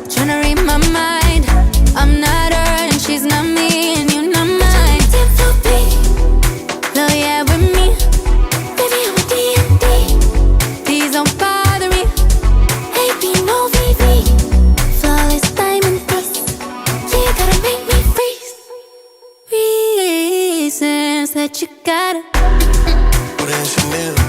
tryna read my mind. I'm not her and she's not me, and you're not mine. Love, yeah, with me. Baby, I'm a D&D. Please don't bother me. AB, no VV. Flawless diamond piece. Yeah, you gotta make me freeze. Reasons that you gotta. Put in Chanel.